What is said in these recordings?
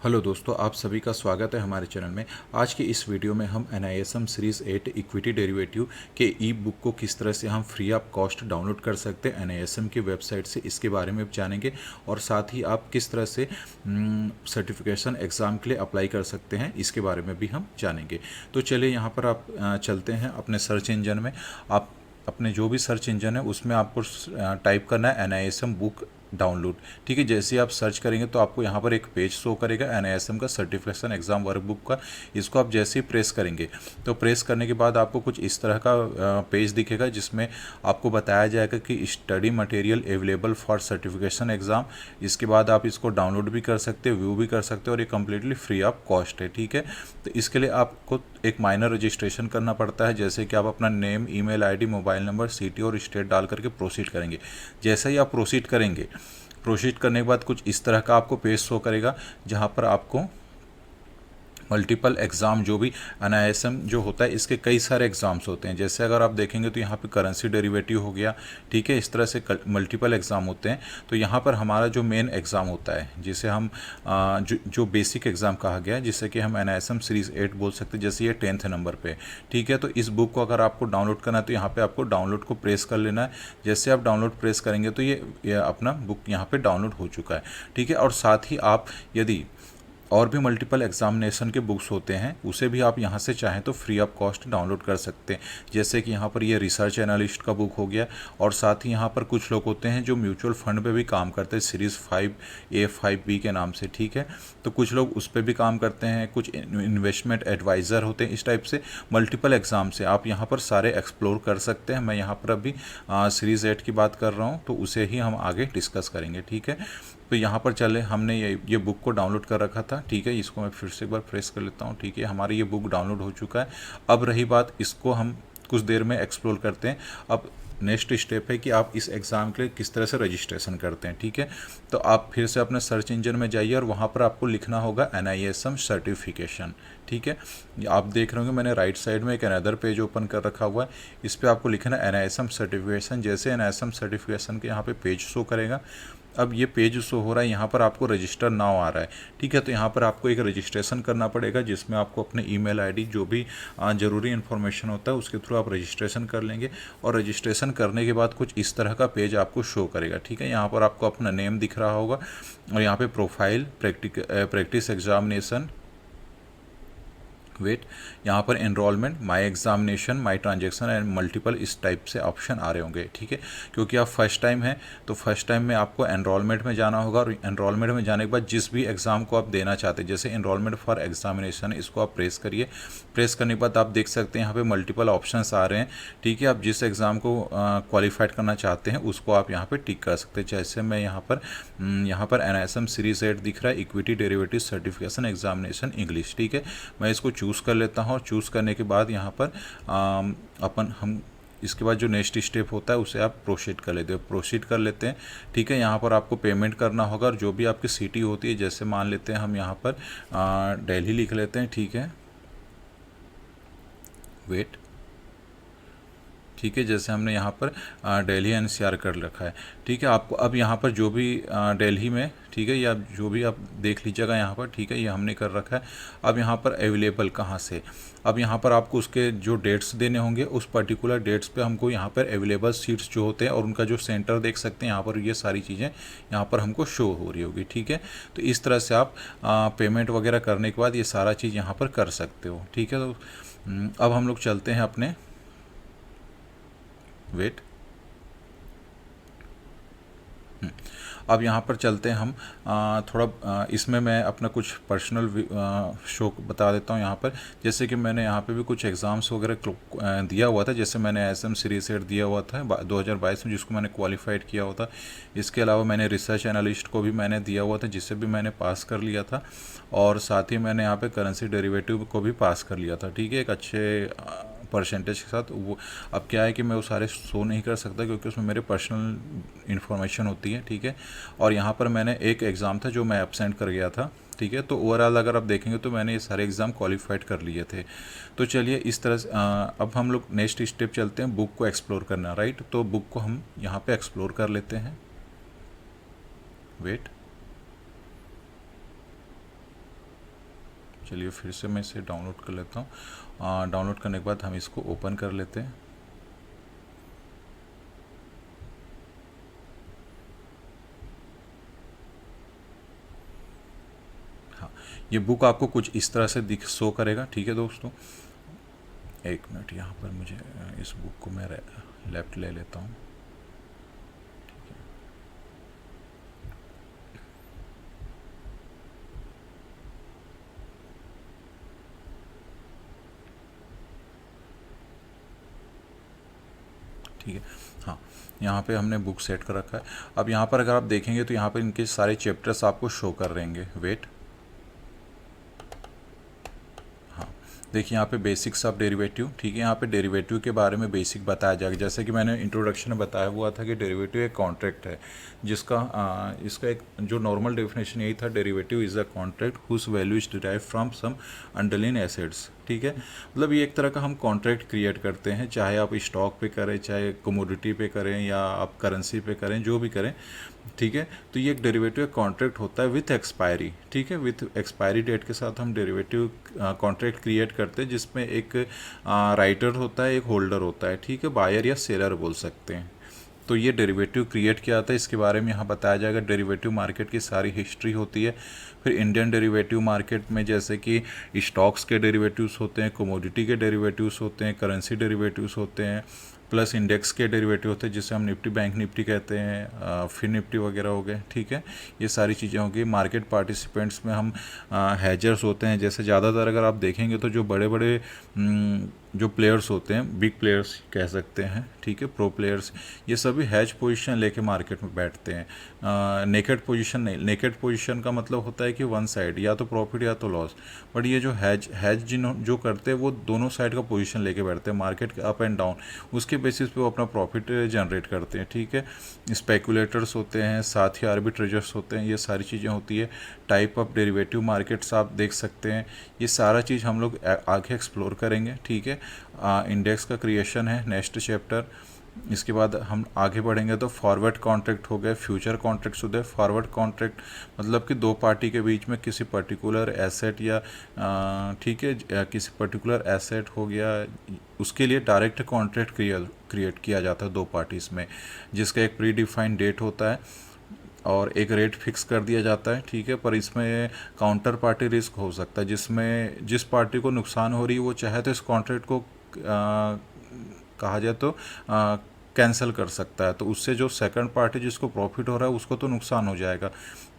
Hello दोस्तों, आप सभी का स्वागत है हमारे चैनल में। आज की इस वीडियो में हम NISM सीरीज़ 8 इक्विटी डेरिवेटिव के ई बुक को किस तरह से हम फ्री ऑफ कॉस्ट डाउनलोड कर सकते हैं NISM की वेबसाइट से, इसके बारे में जानेंगे। और साथ ही आप किस तरह से सर्टिफिकेशन एग्ज़ाम के लिए अप्लाई कर सकते हैं, इसके बारे में भी हम जानेंगे। तो चलिए यहाँ पर आप चलते हैं अपने सर्च इंजन में। आप अपने जो भी सर्च इंजन है उसमें आपको टाइप करना है NISM बुक डाउनलोड। ठीक है, जैसे ही आप सर्च करेंगे तो आपको यहाँ पर एक पेज शो करेगा NISM का सर्टिफिकेशन एग्ज़ाम वर्कबुक का। इसको आप जैसे ही प्रेस करेंगे तो प्रेस करने के बाद आपको कुछ इस तरह का पेज दिखेगा, जिसमें आपको बताया जाएगा कि study material available for certification exam. इसके बाद आप इसको डाउनलोड भी कर सकते हो, व्यू भी कर सकते हो, और ये कम्प्लीटली फ्री ऑफ कॉस्ट है। ठीक है, तो इसके लिए आपको एक माइनर रजिस्ट्रेशन करना पड़ता है, जैसे कि आप अपना name, email ID, mobile number, city और स्टेट डाल करके प्रोसीड करेंगे। जैसे ही आप प्रोसीड करेंगे, प्रोसीड करने के बाद कुछ इस तरह का आपको पेज शो करेगा, जहाँ पर आपको मल्टीपल एग्ज़ाम जो भी NISM जो होता है, इसके कई सारे एग्ज़ाम्स होते हैं। जैसे अगर आप देखेंगे तो यहाँ पे करेंसी डेरिवेटिव हो गया। ठीक है, इस तरह से मल्टीपल एग्ज़ाम होते हैं। तो यहाँ पर हमारा जो मेन एग्ज़ाम होता है, जिसे हम जो बेसिक एग्ज़ाम कहा गया है, जिससे कि हम NISM सीरीज़ 8 बोल सकते हैं, जैसे ये 10th नंबर पे। ठीक है, तो इस बुक को अगर आपको डाउनलोड करना है तो यहाँ पर आपको डाउनलोड को प्रेस कर लेना है। जैसे आप डाउनलोड प्रेस करेंगे तो ये अपना बुक यहाँ पर डाउनलोड हो चुका है। ठीक है, और साथ ही आप यदि और भी मल्टीपल एग्जामिनेशन के बुक्स होते हैं, उसे भी आप यहाँ से चाहें तो फ्री ऑफ कॉस्ट डाउनलोड कर सकते हैं। जैसे कि यहाँ पर ये रिसर्च एनालिस्ट का बुक हो गया, और साथ ही यहाँ पर कुछ लोग होते हैं जो म्यूचुअल फंड पे भी काम करते हैं, सीरीज़ 5A 5B के नाम से। ठीक है, तो कुछ लोग उस पर भी काम करते हैं, कुछ इन्वेस्टमेंट एडवाइज़र होते हैं। इस टाइप से मल्टीपल एग्ज़ाम से आप यहाँ पर सारे एक्सप्लोर कर सकते हैं। मैं यहाँ पर अभी सीरीज़ 8 की बात कर रहा हूँ, तो उसे ही हम आगे डिस्कस करेंगे। ठीक है, तो यहाँ पर चले, हमने ये बुक को डाउनलोड कर रखा था। ठीक है, इसको मैं फिर से एक बार प्रेस कर लेता हूँ। ठीक है, हमारी ये बुक डाउनलोड हो चुका है। अब रही बात, इसको हम कुछ देर में एक्सप्लोर करते हैं। अब नेक्स्ट स्टेप है कि आप इस एग्ज़ाम के लिए किस तरह से रजिस्ट्रेशन करते हैं। ठीक है, तो आप फिर से अपने सर्च इंजन में जाइए और वहाँ पर आपको लिखना होगा NISM सर्टिफिकेशन। ठीक है, आप देख रहे होंगे मैंने राइट साइड में एक अनदर पेज ओपन कर रखा हुआ है, इस पर आपको लिखना है NISM सर्टिफिकेशन। जैसे NISM सर्टिफिकेशन के यहाँ पे पेज शो करेगा। अब ये पेज शो हो रहा है, यहाँ पर आपको रजिस्टर नाउ आ रहा है। ठीक है, तो यहाँ पर आपको एक रजिस्ट्रेशन करना पड़ेगा, जिसमें आपको अपने ईमेल आईडी, जो भी ज़रूरी इन्फॉर्मेशन होता है उसके थ्रू आप रजिस्ट्रेशन कर लेंगे। और रजिस्ट्रेशन करने के बाद कुछ इस तरह का पेज आपको शो करेगा। ठीक है, यहाँ पर आपको अपना नेम दिख रहा होगा, और यहाँ पे प्रोफाइल, प्रैक्टिस एग्जामिनेशन, वेट, यहाँ पर enrolment, my examination, my transaction and multiple, इस टाइप से ऑप्शन आ रहे होंगे। ठीक है, क्योंकि आप फर्स्ट टाइम हैं तो फर्स्ट टाइम में आपको एनरोलमेंट में जाना होगा, और एनरोलमेंट में जाने के बाद जिस भी एग्ज़ाम को आप देना चाहते हैं, जैसे एनरोलमेंट फॉर एग्जामिनेशन, इसको आप प्रेस करिए। प्रेस करने के बाद आप देख सकते हैं यहाँ पे मल्टीपल ऑप्शंस आ रहे हैं। ठीक है, आप जिस एग्ज़ाम को क्वालिफाइड करना चाहते हैं उसको आप यहाँ पर टिक कर सकते हैं। जैसे मैं यहाँ पर NISM सीरीज 8 दिख रहा है, equity derivative certification examination English. ठीक है, मैं इसको चूज़ कर लेता हूँ, और चूज़ करने के बाद यहाँ पर हम इसके बाद जो नेक्स्ट स्टेप होता है उसे आप प्रोसीड कर लेते हैं। ठीक है, यहाँ पर आपको पेमेंट करना होगा, और जो भी आपकी सिटी होती है, जैसे मान लेते हैं हम यहाँ पर दिल्ली लिख लेते हैं। ठीक है, वेट। ठीक है, जैसे हमने यहाँ पर दिल्ली NCR कर रखा है। ठीक है, आपको अब यहाँ पर जो भी दिल्ली में, ठीक है, या जो भी आप देख लीजिएगा यहाँ पर। ठीक है, ये हमने कर रखा है। अब यहाँ पर अवेलेबल कहाँ से, अब यहाँ पर आपको उसके जो डेट्स देने होंगे, उस पर्टिकुलर डेट्स पे हमको यहाँ पर अवेलेबल सीट्स जो होते हैं और उनका जो सेंटर देख सकते हैं यहाँ पर, ये सारी चीज़ें यहाँ पर हमको शो हो रही होगी। ठीक है, तो इस तरह से आप पेमेंट वगैरह करने के बाद ये सारा चीज़ यहाँ पर कर सकते हो। ठीक है, तो अब हम लोग चलते हैं अपने, वेट, अब यहाँ पर चलते हैं हम थोड़ा इसमें मैं अपना कुछ पर्सनल शो बता देता हूँ यहाँ पर। जैसे कि मैंने यहाँ पे भी कुछ एग्ज़ाम्स वगैरह दिया हुआ था, जैसे मैंने NISM सीरीज 8 दिया हुआ था 2022 में, जिसको मैंने क्वालिफाइड किया हुआ था। इसके अलावा मैंने रिसर्च एनालिस्ट को भी मैंने दिया हुआ था, जिससे भी मैंने पास कर लिया था। और साथ ही मैंने यहाँ पर करेंसी डेरिवेटिव को भी पास कर लिया था। ठीक है, एक अच्छे परसेंटेज के साथ। वो अब क्या है कि मैं वो सारे शो नहीं कर सकता, क्योंकि उसमें मेरे पर्सनल इन्फॉर्मेशन होती है। ठीक है, और यहाँ पर मैंने एक एग्ज़ाम था जो मैं एब्सेंट कर गया था। ठीक है, तो ओवरऑल अगर आप देखेंगे तो मैंने ये सारे एग्ज़ाम क्वालिफाइड कर लिए थे। तो चलिए इस तरह से अब हम लोग नेक्स्ट स्टेप चलते हैं, बुक को एक्सप्लोर करना। राइट, तो बुक को हम यहाँ पे एक्सप्लोर कर लेते हैं। वेट, चलिए फिर से मैं इसे डाउनलोड कर लेता हूँ। डाउनलोड करने के बाद हम इसको ओपन कर लेते हैं। हाँ, ये बुक आपको कुछ इस तरह से दिख शो करेगा। ठीक है दोस्तों, एक मिनट, यहाँ पर मुझे इस बुक को मैं लेफ्ट ले लेता हूँ। ठीक है, हाँ, यहाँ पे हमने बुक सेट कर रखा है। अब यहाँ पर अगर आप देखेंगे तो यहाँ पर इनके सारे चैप्टर्स आपको शो कर रहेंगे। वेट, हाँ, देखिए यहाँ पे बेसिक्स ऑफ डेरिवेटिव। ठीक है, यहाँ पे डेरिवेटिव के बारे में बेसिक बताया जाएगा। जैसे कि मैंने इंट्रोडक्शन में बताया हुआ था कि डेरिवेटिव एक कॉन्ट्रैक्ट है, जिसका इसका एक जो नॉर्मल डेफिनेशन यही था, derivative is a contract whose value is derive from some underline assets. ठीक है, मतलब ये एक तरह का हम कॉन्ट्रैक्ट क्रिएट करते हैं, चाहे आप स्टॉक पे करें, चाहे कमोडिटी पे करें, या आप करेंसी पे करें, जो भी करें। ठीक है, तो ये एक डेरिवेटिव कॉन्ट्रैक्ट होता है विथ एक्सपायरी। ठीक है, विथ एक्सपायरी डेट के साथ हम डेरिवेटिव कॉन्ट्रैक्ट क्रिएट करते हैं, जिसमें एक राइटर होता है, एक होल्डर होता है। ठीक है, बायर या सेलर बोल सकते हैं। तो ये डेरिवेटिव क्रिएट किया था, इसके बारे में यहाँ बताया जाएगा। डेरिवेटिव मार्केट की सारी हिस्ट्री होती है। फिर इंडियन डेरिवेटिव मार्केट में जैसे कि स्टॉक्स के डेरिवेटिव्स होते हैं, कमोडिटी के डेरिवेटिव्स होते हैं, करेंसी डेरिवेटिव्स होते हैं, प्लस इंडेक्स के डेरिवेटिव होते हैं, जिसे हम निफ्टी बैंक निफ्टी कहते हैं, फिर निफ्टी वगैरह हो गए। ठीक है, ये सारी चीज़ें होंगी। मार्केट पार्टिसिपेंट्स में हम हैजर्स होते हैं। जैसे ज़्यादातर अगर आप देखेंगे तो जो बड़े बड़े जो प्लेयर्स होते हैं, बिग प्लेयर्स कह सकते हैं, ठीक है, प्रो प्लेयर्स, ये सभी हैज पोजीशन लेके मार्केट में बैठते हैं। नेकेड पोजीशन नहीं। नेकेड पोजीशन का मतलब होता है कि वन साइड, या तो प्रॉफिट या तो लॉस। बट ये जो हैज जो करते हैं वो दोनों साइड का पोजीशन लेके बैठते हैं, मार्केट के अप एंड डाउन, उसके बेसिस पे वो अपना प्रॉफिट जनरेट करते हैं। ठीक है, स्पेकुलेटर्स होते हैं, साथ ही आर्बिट्रेजर्स होते हैं, ये सारी चीज़ें होती है। टाइप ऑफ डेरिवेटिव मार्केट्स आप देख सकते हैं, ये सारा चीज़ हम लोग आगे एक्सप्लोर करेंगे। ठीक है, इंडेक्स का क्रिएशन है नेक्स्ट चैप्टर। इसके बाद हम आगे बढ़ेंगे तो फॉरवर्ड कॉन्ट्रैक्ट हो गए, फ्यूचर कॉन्ट्रैक्ट्स हो गए। फॉरवर्ड कॉन्ट्रैक्ट मतलब कि दो पार्टी के बीच में किसी पर्टिकुलर एसेट या ठीक है, किसी पर्टिकुलर एसेट हो गया, उसके लिए डायरेक्ट कॉन्ट्रैक्ट क्रिएट किया जाता है दो पार्टीज़ में, जिसका एक प्री डिफाइंड डेट होता है और एक रेट फिक्स कर दिया जाता है। ठीक है, पर इसमें काउंटर पार्टी रिस्क हो सकता है, जिसमें जिस पार्टी को नुकसान हो रही है वो चाहे तो इस कॉन्ट्रैक्ट को कहा जाए तो कैंसिल कर सकता है, तो उससे जो सेकंड पार्टी जिसको प्रॉफिट हो रहा है उसको तो नुकसान हो जाएगा।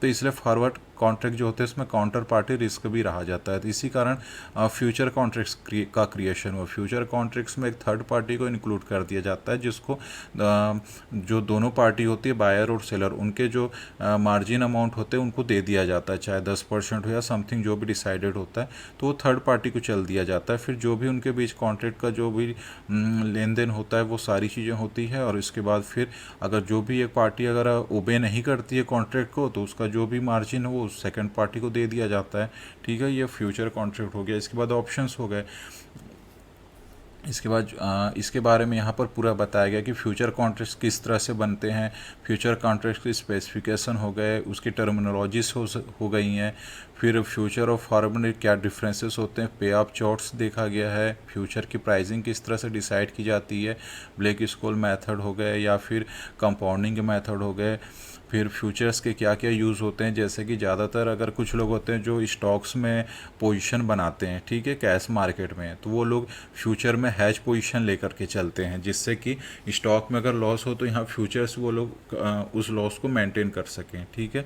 तो इसलिए फॉरवर्ड कॉन्ट्रैक्ट जो होते हैं इसमें काउंटर पार्टी रिस्क भी रहा जाता है। तो इसी कारण फ्यूचर कॉन्ट्रैक्ट्स का क्रिएशन हुआ। फ्यूचर कॉन्ट्रैक्ट्स में एक थर्ड पार्टी को इंक्लूड कर दिया जाता है, जिसको जो दोनों पार्टी होती है, बायर और सेलर, उनके जो मार्जिन अमाउंट होते हैं उनको दे दिया जाता है, चाहे 10% हो या समथिंग जो भी डिसाइडेड होता है, तो वो थर्ड पार्टी को चल दिया जाता है। फिर जो भी उनके बीच कॉन्ट्रैक्ट का जो भी लेन देन होता है वो सारी चीज़ें होती है। और इसके बाद फिर अगर जो भी एक पार्टी अगर ओबे नहीं करती है कॉन्ट्रैक्ट को, तो उसका जो भी मार्जिन है वो सेकंड पार्टी को दे दिया जाता है। ठीक है, ये फ्यूचर कॉन्ट्रैक्ट हो गया। इसके बाद ऑप्शंस हो गए। इसके बाद इसके बारे में यहाँ पर पूरा बताया गया कि फ्यूचर कॉन्ट्रैक्ट्स किस तरह से बनते हैं, फ्यूचर कॉन्ट्रैक्ट्स की स्पेसिफिकेशन हो गए, उसकी टर्मिनोलॉजीज हो गई हैं। फिर फ्यूचर और फॉरवर्ड में क्या डिफरेंसेस होते हैं, पे ऑफ चार्ट्स देखा गया है, फ्यूचर की प्राइसिंग किस तरह से डिसाइड की जाती है, ब्लैक स्कॉल मेथड हो गए या फिर कंपाउंडिंग के मेथड हो गए। फिर फ्यूचर्स के क्या क्या यूज़ होते हैं, जैसे कि ज़्यादातर अगर कुछ लोग होते हैं जो स्टॉक्स में पोजीशन बनाते हैं, ठीक है, कैश मार्केट में, तो वो लोग फ्यूचर में हैज पोजीशन लेकर के चलते हैं, जिससे कि स्टॉक में अगर लॉस हो तो यहाँ फ्यूचर्स वो लोग उस लॉस को मेंटेन कर सकें। ठीक है,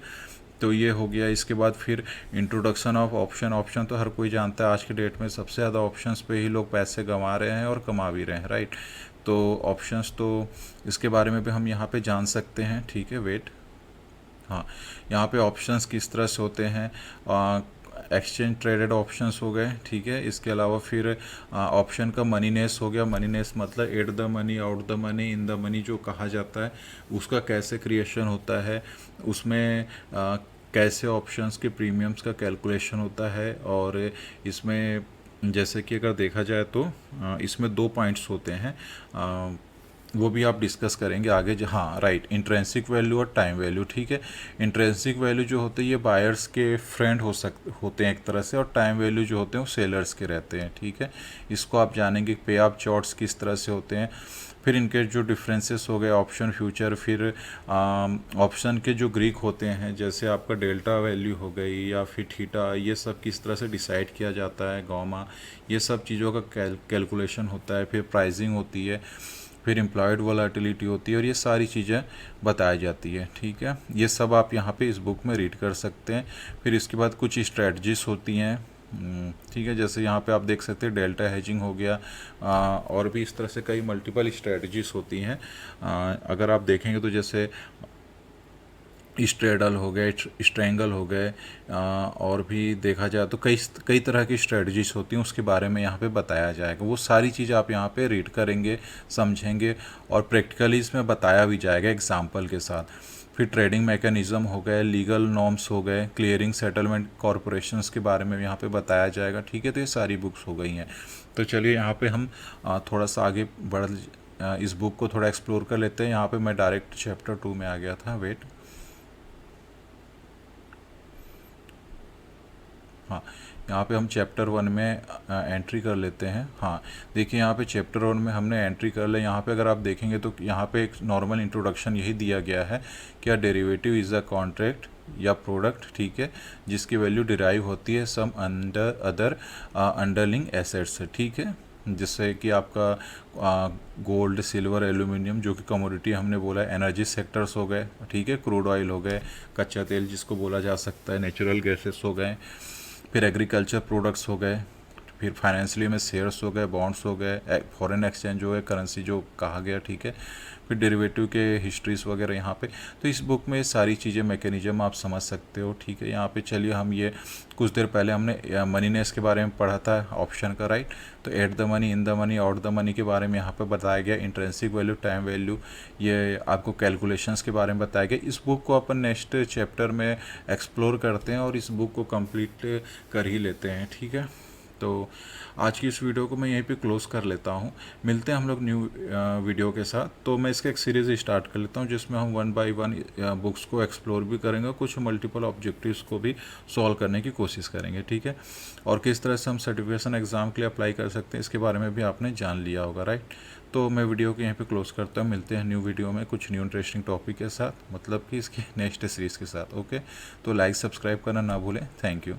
तो ये हो गया। इसके बाद फिर इंट्रोडक्शन ऑफ ऑप्शन। ऑप्शन तो हर कोई जानता है, आज के डेट में सबसे ज़्यादा ऑप्शंस पे ही लोग पैसे गंवा रहे हैं और कमा भी रहे हैं, राइट। तो ऑप्शंस, तो इसके बारे में भी हम यहाँ पे जान सकते हैं। ठीक है, वेट, हाँ, यहाँ पे ऑप्शंस किस तरह से होते हैं, एक्सचेंज ट्रेडेड ऑप्शंस हो गए। ठीक है, इसके अलावा फिर ऑप्शन का मनीनेस हो गया। मनीनेस मतलब at the money, out the money, in the money जो कहा जाता है, उसका कैसे क्रिएशन होता है, उसमें कैसे ऑप्शंस के प्रीमियम्स का कैलकुलेशन होता है। और इसमें जैसे कि अगर देखा जाए तो इसमें दो पॉइंट्स होते हैं, वो भी आप डिस्कस करेंगे आगे। हाँ राइट, इंट्रेंसिक वैल्यू और टाइम वैल्यू, ठीक है। इंट्रेंसिक वैल्यू जो होते हैं ये बायर्स के फ्रेंड होते हैं एक तरह से, और टाइम वैल्यू जो होते हैं वो सेलर्स के रहते हैं, ठीक है। इसको आप जानेंगे पे आप चार्ट्स किस तरह से होते हैं। फिर इनके जो डिफरेंसेस हो गए ऑप्शन फ्यूचर, फिर ऑप्शन के जो ग्रीक होते हैं जैसे आपका डेल्टा वैल्यू हो गई या फिर थीटा, ये सब किस तरह से डिसाइड किया जाता है, गामा, ये सब चीज़ों का कैलकुलेशन होता है। फिर प्राइसिंग होती है, फिर एम्प्लॉयड वॉलेटिलिटी होती है, और ये सारी चीज़ें बताई जाती है, ठीक है। ये सब आप यहाँ पे इस बुक में रीड कर सकते हैं। फिर इसके बाद कुछ स्ट्रेटजीज होती हैं, ठीक है। जैसे यहाँ पे आप देख सकते हैं डेल्टा हेजिंग हो गया, और भी इस तरह से कई मल्टीपल स्ट्रेटजीज होती हैं। अगर आप देखेंगे तो जैसे स्ट्रेडल हो गए, स्ट्रेंगल हो गए, और भी देखा जाए तो कई कई तरह की स्ट्रेटजीज होती हैं, उसके बारे में यहाँ पे बताया जाएगा। वो सारी चीज़ें आप यहाँ पे रीड करेंगे, समझेंगे, और प्रैक्टिकली इसमें बताया भी जाएगा एग्जाम्पल के साथ। फिर ट्रेडिंग मैकेनिज़्म हो गए, लीगल नॉर्म्स हो गए, क्लियरिंग सेटलमेंट कॉरपोरेशंस के बारे में यहाँ पे बताया जाएगा, ठीक है। तो ये सारी बुक्स हो गई हैं। तो चलिए यहाँ पे हम थोड़ा सा आगे इस बुक को थोड़ा एक्सप्लोर कर लेते हैं। यहाँ पे मैं डायरेक्ट चैप्टर 2 में आ गया था, वेट। हाँ, यहाँ पे हम चैप्टर 1 में एंट्री कर लेते हैं। हाँ, देखिए यहाँ पे चैप्टर 1 में हमने एंट्री कर लिया। यहाँ पे अगर आप देखेंगे तो यहाँ पे एक नॉर्मल इंट्रोडक्शन यही दिया गया है कि डेरिवेटिव इज़ अ कॉन्ट्रैक्ट या प्रोडक्ट, ठीक है, जिसकी वैल्यू डिराइव होती है सम अदर अंडरलिंग एसेट्स से, ठीक है। जिससे कि आपका गोल्ड, सिल्वर, एल्यूमिनियम जो कि कमोडिटी हमने बोला, एनर्जी सेक्टर्स हो गए, ठीक है, क्रूड ऑयल हो गए, कच्चा तेल जिसको बोला जा सकता है, नेचुरल गैसेस हो गए, फिर एग्रीकल्चर प्रोडक्ट्स हो गए, फिर फाइनेंशियली में शेयर्स हो गए, बॉन्ड्स हो गए, फॉरेन एक्सचेंज हो गए, करेंसी जो कहा गया, ठीक है। फिर डेरिवेटिव के हिस्ट्रीज वगैरह यहाँ पे। तो इस बुक में सारी चीज़ें मैकेनिज्म आप समझ सकते हो, ठीक है। यहाँ पे चलिए हम ये कुछ देर पहले हमने मनीनेस के बारे में पढ़ा था, ऑप्शन का, राइट। तो at the money, in the money, out the money के बारे में यहाँ पे बताया गया। इंट्रेंसिक वैल्यू, टाइम वैल्यू, ये आपको कैलकुलेशंस के बारे में बताया गया। इस बुक को अपन नेक्स्ट चैप्टर में एक्सप्लोर करते हैं और इस बुक को कंप्लीट कर ही लेते हैं, ठीक है। तो आज की इस वीडियो को मैं यहीं पे क्लोज़ कर लेता हूँ। मिलते हैं हम लोग न्यू वीडियो के साथ। तो मैं इसका एक सीरीज़ स्टार्ट कर लेता हूँ जिसमें हम 1 बाय 1 बुक्स को एक्सप्लोर भी करेंगे, कुछ मल्टीपल ऑब्जेक्टिव्स को भी सॉल्व करने की कोशिश करेंगे, ठीक है। और किस तरह से हम सर्टिफिकेशन एग्ज़ाम के लिए अप्लाई कर सकते हैं इसके बारे में भी आपने जान लिया होगा, राइट। तो मैं वीडियो को यहीं पे क्लोज़ करता हूँ। मिलते हैं न्यू वीडियो में कुछ न्यू इंटरेस्टिंग टॉपिक के साथ, मतलब कि इसके नेक्स्ट सीरीज़ के साथ, ओके। तो लाइक सब्सक्राइब करना ना भूलें। Thank you.